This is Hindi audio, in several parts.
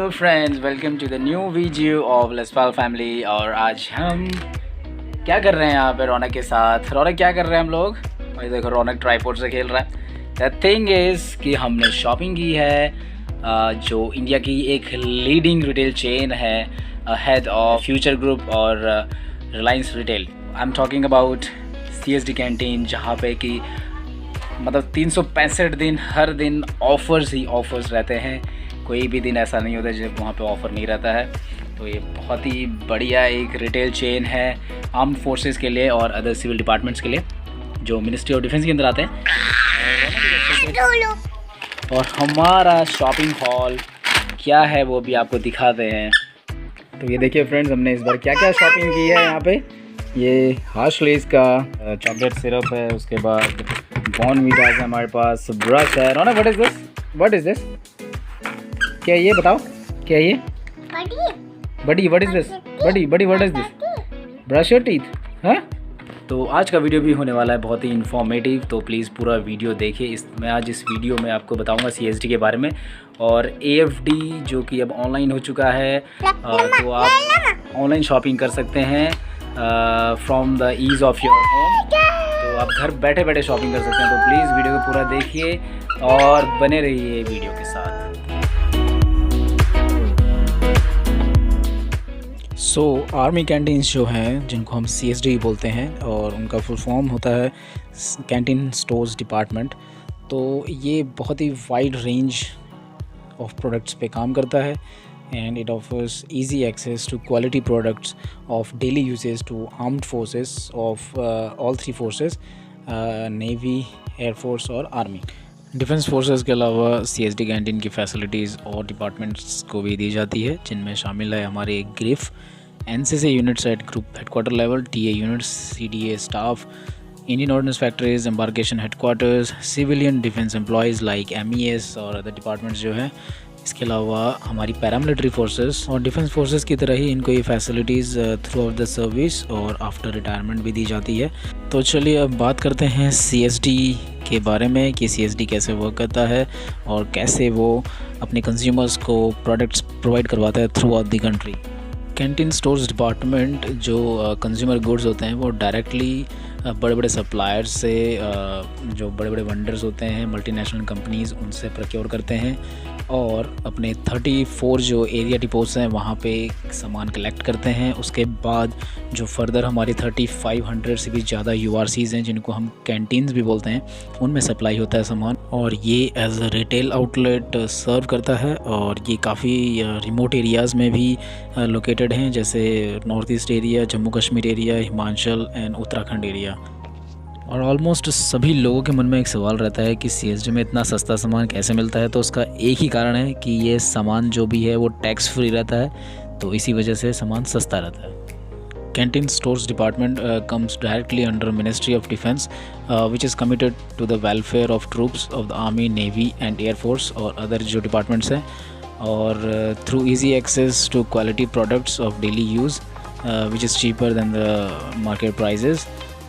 Hello friends, welcome to the new video of Laspal family. और आज हम क्या कर रहे हैं यहाँ पे रौनक के साथ। रौनक क्या कर रहे हैं हम लोग? भाई देखो, रौनक ट्राइपॉड से खेल रहा है। द थिंग इज़ कि हमने शॉपिंग की है जो इंडिया की एक लीडिंग रिटेल चेन है, हेड ऑफ फ्यूचर ग्रुप और Reliance retail. I am talking about CSD canteen, जहाँ पे कि मतलब 365 दिन हर दिन ऑफ़र्स ही ऑफ़र्स रहते हैं। कोई भी दिन ऐसा नहीं होता जब वहाँ पे ऑफ़र नहीं रहता है। तो ये बहुत ही बढ़िया एक रिटेल चेन है आर्म्ड फोर्सेस के लिए और अदर सिविल डिपार्टमेंट्स के लिए जो मिनिस्ट्री ऑफ डिफेंस के अंदर आते हैं। और हमारा शॉपिंग हॉल क्या है वो भी आपको दिखाते हैं। तो ये देखिए फ्रेंड्स, हमने इस बार क्या क्या शॉपिंग की है यहाँ पे। ये हार्शलेस का चॉकलेट सिरप है, उसके बाद बॉर्नवीटा है हमारे पास, ब्रश है। रोना, what is this? What is this? क्या ये बताओ, क्या ये बड़ी? What is this? बड़ी what is this? Brush your teeth. हाँ, तो आज का वीडियो भी होने वाला है बहुत ही इन्फॉर्मेटिव, तो प्लीज़ पूरा वीडियो देखिए। मैं आज इस वीडियो में आपको बताऊंगा CSD के बारे में और AFD जो कि अब ऑनलाइन हो चुका है। तो आप ऑनलाइन शॉपिंग कर सकते हैं from the ease of your home. तो आप घर बैठे बैठे शॉपिंग कर सकते हैं। तो प्लीज़ वीडियो को पूरा देखिए और बने रहिए वीडियो के साथ। सो आर्मी कैंटीन्स जो हैं, जिनको हम CSD बोलते हैं और उनका फुल फॉर्म होता है कैंटीन स्टोर्स डिपार्टमेंट। तो ये बहुत ही वाइड रेंज ऑफ प्रोडक्ट्स पे काम करता है and it offers easy access to quality products of daily uses to armed forces of all three forces, Navy, Air Force और Army। डिफेंस फोर्सेस के अलावा CSD कैंटीन की फैसिलिटीज़ और डिपार्टमेंट्स को भी दी जाती है, जिनमें शामिल है हमारे grief, NCC units at group headquarter level, TA units, CDA staff, Indian ordinance factories, embarkation headquarters, civilian defence employees like MES और अदर डिपार्टमेंट्स जो हैं। इसके अलावा हमारी पैरामिलिट्री फोर्सेस और डिफेंस फोर्सेस की तरह ही इनको ये facilities through out the service और आफ्टर रिटायरमेंट भी दी जाती है। तो चलिए अब बात करते हैं CSD के बारे में कि CSD कैसे वर्क करता है और कैसे वो अपने कंज्यूमर्स को प्रोडक्ट्स प्रोवाइड करवाता है through out the country. Canteen stores department जो कंज्यूमर गुड्स होते हैं वो डायरेक्टली बड़े बड़े सप्लायर्स से, जो बड़े बड़े वेंडर्स होते हैं, मल्टीनेशनल कंपनीज़, उनसे प्रोक्योर करते हैं और अपने 34 जो एरिया डिपोट्स हैं वहाँ पे सामान कलेक्ट करते हैं। उसके बाद जो फर्दर हमारे 3500 से भी ज़्यादा URCs हैं, जिनको हम कैंटीन्स भी बोलते हैं, उनमें सप्लाई होता है सामान और ये एज अ रिटेल आउटलेट सर्व करता है। और ये काफ़ी रिमोट एरियाज़ में भी लोकेटेड हैं, जैसे north east area, Jammu Kashmir area, Himachal and Uttarakhand area. और ऑलमोस्ट सभी लोगों के मन में एक सवाल रहता है कि CSD में इतना सस्ता सामान कैसे मिलता है। तो उसका एक ही कारण है कि ये सामान जो भी है वो टैक्स फ्री रहता है, तो इसी वजह से सामान सस्ता रहता है। Canteen stores department comes directly under Ministry of Defense, which is committed to the welfare of troops of the Army, Navy and Air Force और अदर जो डिपार्टमेंट्स हैं, और through easy access to quality products of daily use, which is cheaper than the market prices।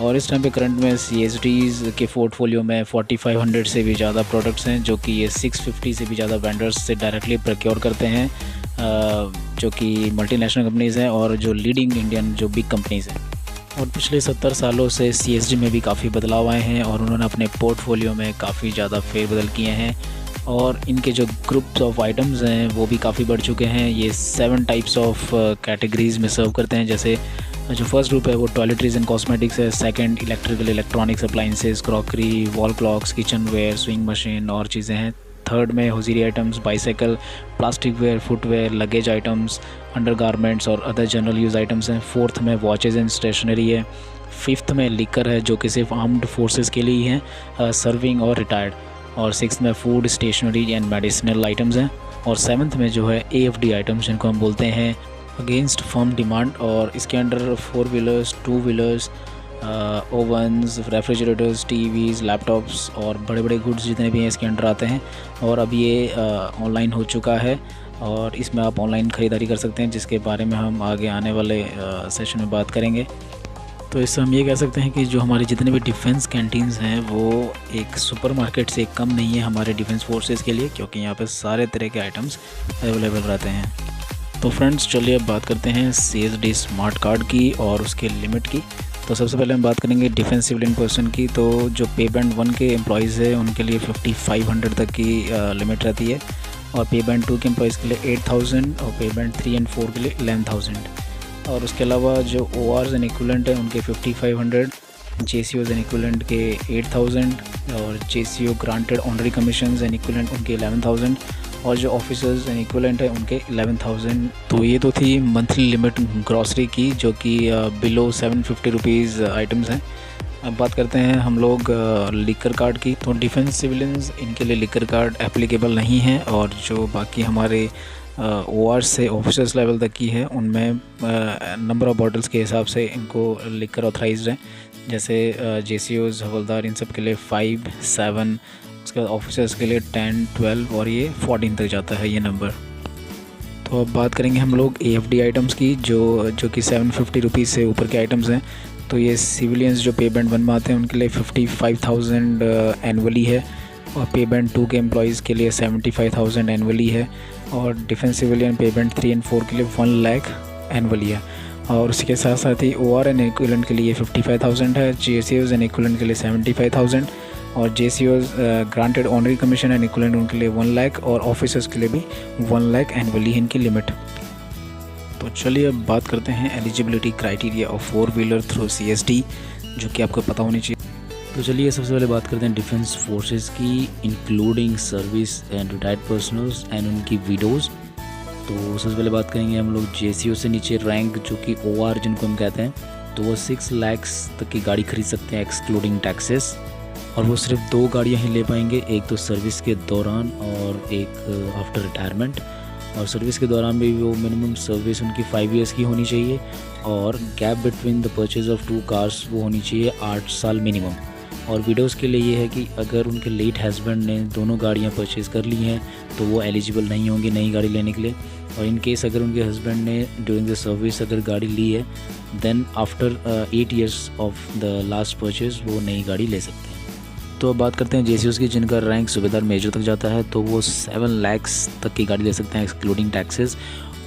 और इस टाइम पे करंट में CSDs के पोर्टफोलियो में 4500 से भी ज़्यादा प्रोडक्ट्स हैं, जो कि ये 650 से भी ज़्यादा वेंडर्स से डायरेक्टली प्रोक्योर करते हैं, जो कि मल्टीनेशनल कंपनीज़ हैं और जो लीडिंग इंडियन जो बिग कंपनीज़ हैं। और पिछले 70 सालों से CSD में भी काफ़ी बदलाव आए हैं और उन्होंने अपने पोर्टफोलियो में काफ़ी ज़्यादा फेरबदल किए हैं और इनके जो ग्रुप्स ऑफ आइटम्स हैं वो भी काफ़ी बढ़ चुके हैं। ये 7 टाइप्स ऑफ कैटेगरीज़ में सर्व करते हैं। जैसे जो फर्स्ट ग्रुप है वो टॉयलेटरीज एंड कॉस्मेटिक्स है, second electrical electronics appliances, crockery, wall clocks, kitchen ware, swing machine और चीज़ें हैं। थर्ड में hosiery items, bicycle, plastic ware, footwear, luggage items, undergarments और अदर जनरल यूज़ आइटम्स हैं। फोर्थ में वॉचेज़ एंड स्टेशनरी है। फिफ्थ में लिकर है, जो कि सिर्फ आर्म्ड फोर्सेस के लिए ही हैं, सर्विंग और रिटायर्ड। और सिक्स्थ में food, stationery and medicinal items हैं। और सेवन्थ में जो है AFD आइटम्स, जिनको हम बोलते हैं अगेंस्ट फर्म डिमांड। और इसके under 4 wheelers, 2 wheelers, ओवन्स, refrigerators, TVs, laptops और बड़े बड़े गुड्स जितने भी हैं इसके अंडर आते हैं। और अब ये ऑनलाइन हो चुका है और इसमें आप ऑनलाइन ख़रीदारी कर सकते हैं, जिसके बारे में हम आगे आने वाले सेशन में बात करेंगे। तो इससे हम ये कह सकते हैं कि जो हमारे जितने भी डिफेंस कैंटीन्स हैं वो एक सुपरमार्केट से कम नहीं है हमारे डिफेंस फोर्सेस के लिए, क्योंकि यहाँ पे सारे तरह के आइटम्स अवेलेबल रहते हैं। तो फ्रेंड्स चलिए अब बात करते हैं CSD स्मार्ट कार्ड की और उसके लिमिट की। तो सबसे पहले हम बात करेंगे डिफेंस सिविलियन पर्सन की। तो जो पे बैंड 1 के एम्प्लॉयज़ है उनके लिए 5500 तक की लिमिट रहती है, और पे बैंड 2 के एम्प्लॉयज़ के लिए 8000 और पे बैंड 3 और 4 के लिए 11000। और उसके अलावा जो ORs एंड इक्विवेलेंट है उनके 5500, JCOs एंड इक्विवेलेंट के 8000 और JCO granted honorary commissions and equivalent उनके 11000 और जो ऑफिसर्स एंड इक्विवेलेंट है उनके 11000। तो ये तो थी मंथली लिमिट ग्रॉसरी की, जो कि बिलो 750 रुपीज़ आइटम्स हैं। अब बात करते हैं हम लोग लिकर कार्ड की। तो डिफेंस सिविलियंस इनके लिए लिकर कार्ड एप्लीकेबल नहीं है, और जो बाकी हमारे OR से ऑफिसर्स लेवल तक की है उनमें नंबर ऑफ़ बॉटल्स के हिसाब से इनको लिकर ऑथराइज्ड है। जैसे JCOs हवलदार इन सब के लिए 5, 7, उसके बाद ऑफिसर्स के लिए 10, 12 और ये 14 तक जाता है ये नंबर। तो अब बात करेंगे हम लोग AFD आइटम्स की, जो कि 750 रुपीज़ से ऊपर के आइटम्स हैं। तो ये सिविलियंस जो पे बैंड 1 में आते हैं उनके लिए 55,000 एनुअली है, और पे बैंड 2 के एम्प्लॉयज़ के लिए 75,000 एनुअली है, और डिफेंस सिविलियन पे बैंड 3 और 4 के लिए 1 लाख एनुअली है। और उसके साथ साथ ही OR एंड इक्विवेलेंट के लिए 55,000 है, JCOs एंड इक्विवेलेंट के लिए 75,000 और JCOs granted honorary commission and equivalent उनके लिए 1 लाख, और ऑफिसर्स के लिए भी 1 लाख एनुअली इनकी लिमिट। तो चलिए अब बात करते हैं eligibility criteria of 4 wheeler through CSD, जो कि आपको पता होनी चाहिए। तो चलिए सबसे पहले बात करते हैं डिफेंस फोर्सेस की, including service and retired personals and उनकी विडोज़। तो सबसे पहले बात करेंगे हम लोग JCO से नीचे रैंक, जो कि OR जिनको हम कहते हैं, तो वो 6 लाख तक की गाड़ी खरीद सकते हैं एक्सक्लूडिंग टैक्सेस, और वो सिर्फ 2 गाड़ियाँ ही ले पाएंगे, एक तो सर्विस के दौरान और एक आफ्टर रिटायरमेंट। और सर्विस के दौरान भी वो मिनिमम सर्विस उनकी 5 ईयर्स की होनी चाहिए, और gap between the purchase of 2 cars वो होनी चाहिए 8 साल मिनिमम। और विडोज़ के लिए ये है कि अगर उनके लेट हस्बैंड ने दोनों गाड़ियाँ परचेज़ कर ली हैं तो वो एलिजिबल नहीं होंगे नई गाड़ी लेने के लिए, और इन केस अगर उनके हस्बैंड ने ड्यूरिंग द सर्विस अगर गाड़ी ली है then after 8 years of the last purchase वो नई गाड़ी ले सकते हैं। तो अब बात करते हैं JCOs की, जिनका रैंक सूबेदार मेजर तक जाता है, तो वो 7 लाख तक की गाड़ी ले सकते हैं एक्सक्लूडिंग टैक्सेस,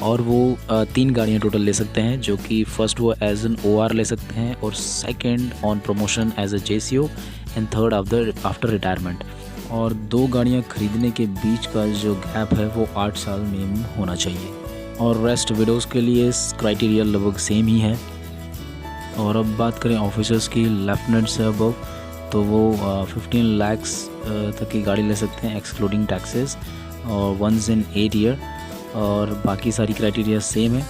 और वो 3 गाड़ियाँ टोटल ले सकते हैं, जो कि फर्स्ट वो एज एन OR ले सकते हैं, और second on promotion as a JCO, and third after retirement. और 2 गाड़ियाँ खरीदने के बीच का जो गैप है वो 8 साल मिनिमम होना चाहिए। और रेस्ट विडोज़ के लिए क्राइटेरिया लगभग सेम ही है। और अब बात करें ऑफिसर्स की, लेफ्टिनेंट से अबव, तो वो 15 लाख तक की गाड़ी ले सकते हैं एक्सक्लूडिंग टैक्सेस, और वंस इन 8 ईयर, और बाकी सारी क्राइटेरिया सेम है।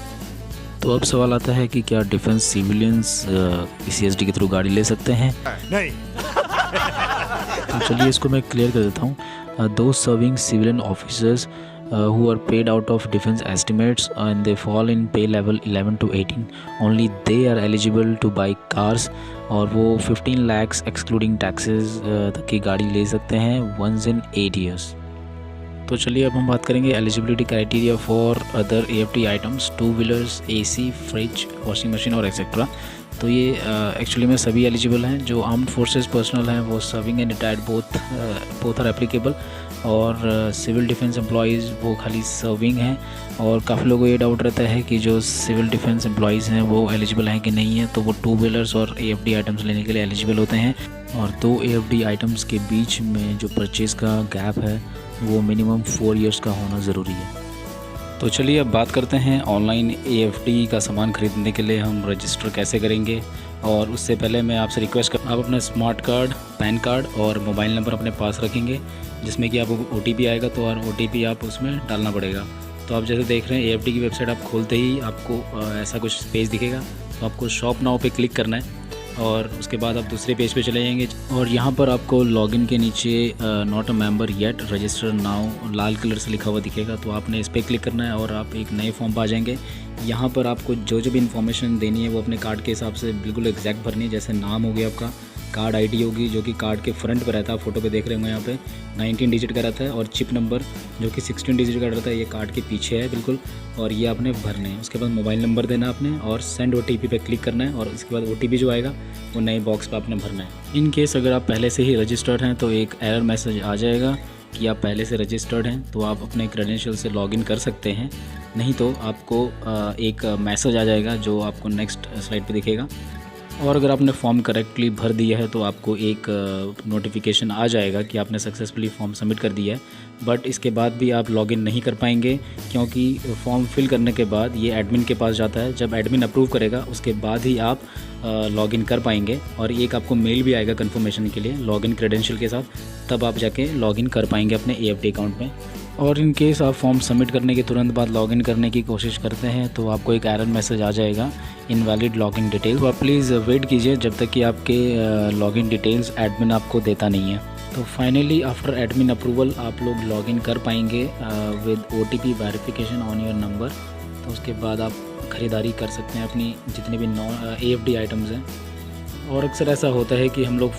तो अब सवाल आता है कि क्या डिफेंस सिविलियंस CSD के थ्रू गाड़ी ले सकते हैं? नहीं। तो चलिए इसको मैं क्लियर कर देता हूँ। दो serving civilian officers who are paid out of defense estimates and they fall in pay level 11 to 18, only they are eligible to buy cars, और वो 15 lakhs excluding taxes तक की गाड़ी ले सकते हैं once in 8 years। तो चलिए अब हम बात करेंगे eligibility criteria for other AFD items, 2 wheelers, AC, fridge, washing machine और एक्सेट्रा। तो ये एक्चुअली में सभी एलिजिबल हैं। जो आर्म्ड फोर्सेस पर्सनल हैं वो serving and retired both are applicable, और सिविल डिफेंस एम्प्लॉयज़ वो खाली सर्विंग हैं। और काफ़ी लोगों को ये डाउट रहता है कि जो सिविल डिफेंस एम्प्लॉयज़ हैं वो एलिजिबल हैं कि नहीं है, तो वो 2 व्हीलर्स और AFD आइटम्स लेने के लिए एलिजिबल होते हैं। और 2 AFD आइटम्स के बीच में जो परचेज़ का गैप है वो मिनिमम 4 इयर्स का होना ज़रूरी है। तो चलिए अब बात करते हैं ऑनलाइन AFD का सामान ख़रीदने के लिए हम रजिस्टर कैसे करेंगे। और उससे पहले मैं आपसे रिक्वेस्ट कर, आप अपना स्मार्ट कार्ड, पैन कार्ड और मोबाइल नंबर अपने पास रखेंगे, जिसमें कि आपको OTP आएगा, तो और OTP आप उसमें डालना पड़ेगा। तो आप जैसे देख रहे हैं AFD की वेबसाइट आप खोलते ही आपको ऐसा कुछ पेज दिखेगा, तो आपको शॉप नाउ पे क्लिक करना है, और उसके बाद आप दूसरे पेज पे चले जाएंगे, और यहाँ पर आपको लॉगिन के नीचे not a member yet register now Lal colour से लिखा हुआ दिखेगा, तो आपने इस पर क्लिक करना है और आप एक नए फॉर्म पर आ जाएंगे। यहाँ पर आपको जो भी इन्फॉर्मेशन देनी है वो अपने कार्ड के हिसाब से बिल्कुल एग्जैक्ट भरनी है, जैसे नाम हो गया आपका, कार्ड आईडी होगी जो कि कार्ड के फ्रंट पर रहता है, फ़ोटो पे देख रहे होंगे यहाँ पे 19 डिजिट का रहता है, और चिप नंबर जो कि 16 डिजिट का रहता है, ये कार्ड के पीछे है बिल्कुल, और ये आपने भरने हैं। उसके बाद मोबाइल नंबर देना आपने और सेंड OTP पे क्लिक करना है, और इसके बाद OTP जो आएगा वो नए बॉक्स पर आपने भरना है। इन केस अगर आप पहले से ही रजिस्टर्ड हैं तो एक एरर मैसेज आ जाएगा कि आप पहले से रजिस्टर्ड हैं, तो आप अपने क्रेडेंशियल से लॉगिन कर सकते हैं, नहीं तो आपको एक मैसेज आ जाएगा जो आपको नेक्स्ट स्लाइड पे दिखेगा। और अगर आपने फॉर्म करेक्टली भर दिया है तो आपको एक नोटिफिकेशन आ जाएगा कि आपने सक्सेसफुली फॉर्म सबमिट कर दिया है। बट इसके बाद भी आप लॉगिन नहीं कर पाएंगे, क्योंकि फॉर्म फिल करने के बाद ये एडमिन के पास जाता है। जब एडमिन अप्रूव करेगा उसके बाद ही आप लॉगिन कर पाएंगे, और एक आपको मेल भी आएगा कंफर्मेशन के लिए लॉगिन क्रेडेंशियल के साथ, तब आप जाके लॉगिन कर पाएंगे अपने AFD अकाउंट में। और इन केस आप फॉर्म सबमिट करने के तुरंत बाद लॉगिन करने की कोशिश करते हैं तो आपको एक एरर मैसेज आ जाएगा, इनवैलिड लॉगिन डिटेल। तो आप प्लीज़ वेट कीजिए जब तक कि आपके लॉगिन डिटेल्स एडमिन आपको देता नहीं है। तो फाइनली आफ्टर एडमिन अप्रूवल आप लोग लॉगिन कर पाएंगे with OTP verification on your number. तो उसके बाद आप ख़रीदारी कर सकते हैं अपनी जितने भी AFD आइटम्स हैं। और अक्सर ऐसा होता है कि हम लोग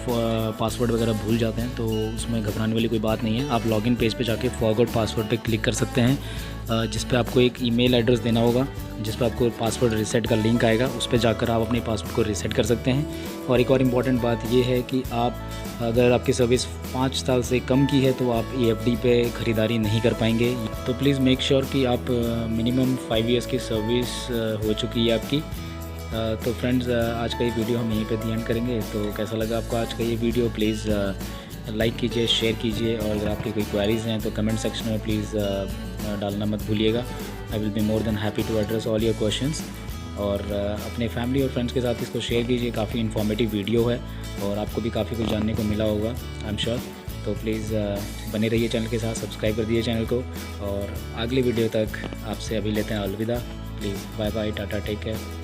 पासवर्ड वगैरह भूल जाते हैं, तो उसमें घबराने वाली कोई बात नहीं है। आप लॉगिन पेज पे जाके फॉरगॉट पासवर्ड पे क्लिक कर सकते हैं, जिस पे आपको एक ईमेल एड्रेस देना होगा, जिस पे आपको पासवर्ड रीसेट का लिंक आएगा, उस पे जाकर आप अपने पासवर्ड को रीसेट कर सकते हैं। और एक और इम्पॉर्टेंट बात ये है कि आप अगर आपकी सर्विस 5 साल से कम की है तो आप AFD पे ख़रीदारी नहीं कर पाएंगे। तो प्लीज़ मेक श्योर कि आप मिनिमम 5 ईयर्स की सर्विस हो चुकी है आपकी। तो फ्रेंड्स, आज का ये वीडियो हम यहीं पे दी एंड करेंगे। तो कैसा लगा आपको आज का ये वीडियो, प्लीज़ लाइक कीजिए, शेयर कीजिए, और अगर आपकी कोई क्वेरीज़ हैं तो कमेंट सेक्शन में प्लीज़ डालना मत भूलिएगा। I will be more than happy to address all your questions. और अपने फैमिली और फ्रेंड्स के साथ इसको शेयर कीजिए, काफ़ी इन्फॉर्मेटिव वीडियो है और आपको भी काफ़ी कुछ जानने को मिला होगा, आई एम श्योर। तो प्लीज़ बने रहिए चैनल के साथ, सब्सक्राइब कर दीजिए चैनल को, और अगले वीडियो तक आपसे अभी लेते हैं अलविदा। Please bye bye, tata, take care.